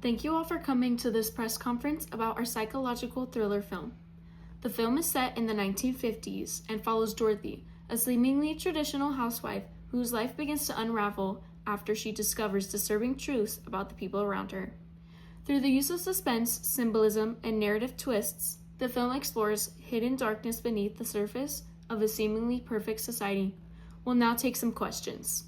Thank you all for coming to this press conference about our psychological thriller film. The film is set in the 1950s and follows Dorothy, a seemingly traditional housewife whose life begins to unravel after she discovers disturbing truths about the people around her. Through the use of suspense, symbolism, and narrative twists, the film explores hidden darkness beneath the surface of a seemingly perfect society. We'll now take some questions.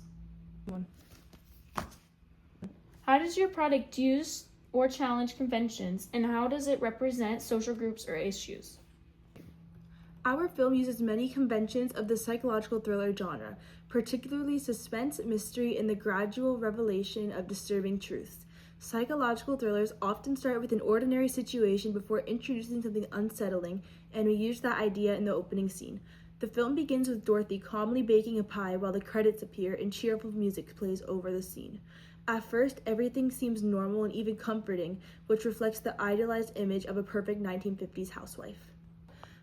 How does your product use or challenge conventions, and how does it represent social groups or issues? Our film uses many conventions of the psychological thriller genre, particularly suspense, mystery, and the gradual revelation of disturbing truths. Psychological thrillers often start with an ordinary situation before introducing something unsettling, and we use that idea in the opening scene. The film begins with Dorothy calmly baking a pie while the credits appear and cheerful music plays over the scene. At first, everything seems normal and even comforting, which reflects the idealized image of a perfect 1950s housewife.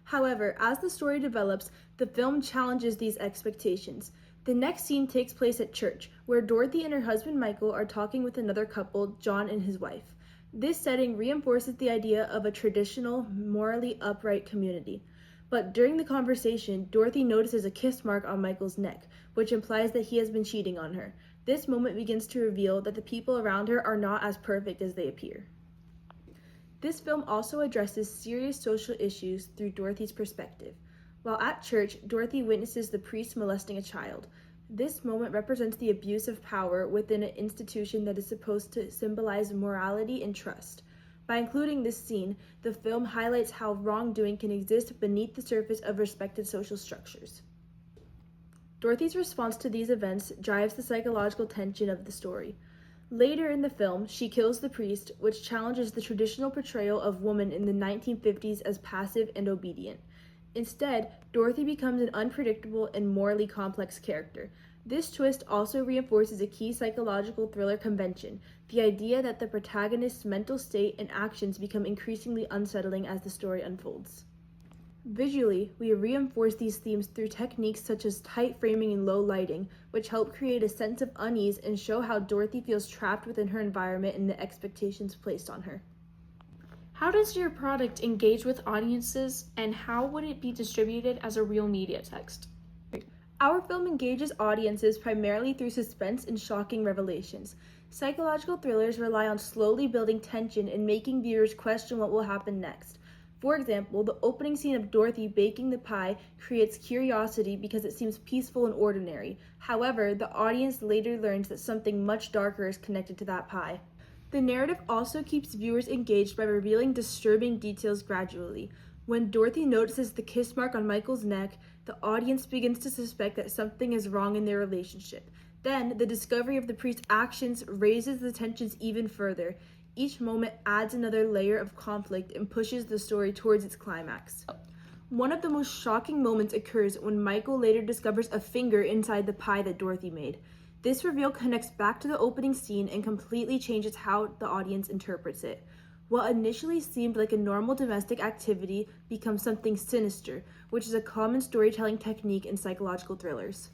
However, as the story develops, the film challenges these expectations. The next scene takes place at church, where Dorothy and her husband Michael are talking with another couple, John and his wife. This setting reinforces the idea of a traditional, morally upright community. But during the conversation, Dorothy notices a kiss mark on Michael's neck, which implies that he has been cheating on her. This moment begins to reveal that the people around her are not as perfect as they appear. This film also addresses serious social issues through Dorothy's perspective. While at church, Dorothy witnesses the priest molesting a child. This moment represents the abuse of power within an institution that is supposed to symbolize morality and trust. By including this scene, the film highlights how wrongdoing can exist beneath the surface of respected social structures. Dorothy's response to these events drives the psychological tension of the story. Later in the film, she kills the priest, which challenges the traditional portrayal of women in the 1950s as passive and obedient. Instead, Dorothy becomes an unpredictable and morally complex character. This twist also reinforces a key psychological thriller convention, the idea that the protagonist's mental state and actions become increasingly unsettling as the story unfolds. Visually, we reinforce these themes through techniques such as tight framing and low lighting, which help create a sense of unease and show how Dorothy feels trapped within her environment and the expectations placed on her. How does your product engage with audiences, and how would it be distributed as a real media text? Our film engages audiences primarily through suspense and shocking revelations. Psychological thrillers rely on slowly building tension and making viewers question what will happen next. For example, the opening scene of Dorothy baking the pie creates curiosity because it seems peaceful and ordinary. However, the audience later learns that something much darker is connected to that pie. The narrative also keeps viewers engaged by revealing disturbing details gradually. When Dorothy notices the kiss mark on Michael's neck, the audience begins to suspect that something is wrong in their relationship. Then, the discovery of the priest's actions raises the tensions even further. Each moment adds another layer of conflict and pushes the story towards its climax. One of the most shocking moments occurs when Michael later discovers a finger inside the pie that Dorothy made. This reveal connects back to the opening scene and completely changes how the audience interprets it. What initially seemed like a normal domestic activity becomes something sinister, which is a common storytelling technique in psychological thrillers.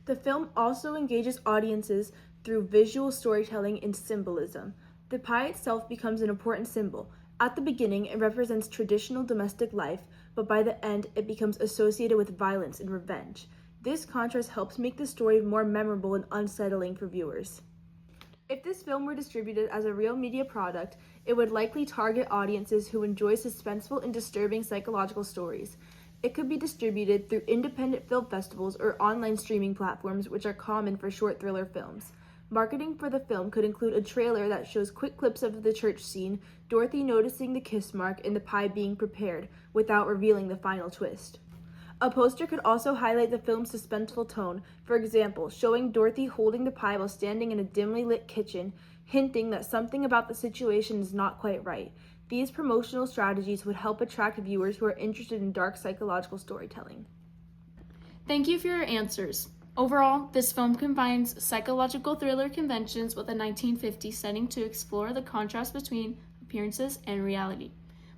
The film also engages audiences through visual storytelling and symbolism. The pie itself becomes an important symbol. At the beginning, it represents traditional domestic life, but by the end, it becomes associated with violence and revenge. This contrast helps make the story more memorable and unsettling for viewers. If this film were distributed as a real media product, it would likely target audiences who enjoy suspenseful and disturbing psychological stories. It could be distributed through independent film festivals or online streaming platforms, which are common for short thriller films. Marketing for the film could include a trailer that shows quick clips of the church scene, Dorothy noticing the kiss mark, and the pie being prepared, without revealing the final twist. A poster could also highlight the film's suspenseful tone, for example, showing Dorothy holding the pie while standing in a dimly lit kitchen, hinting that something about the situation is not quite right. These promotional strategies would help attract viewers who are interested in dark psychological storytelling. Thank you for your answers. Overall, this film combines psychological thriller conventions with a 1950s setting to explore the contrast between appearances and reality.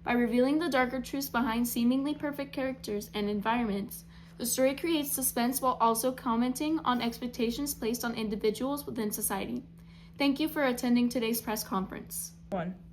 By revealing the darker truths behind seemingly perfect characters and environments, the story creates suspense while also commenting on expectations placed on individuals within society. Thank you for attending today's press conference. 1.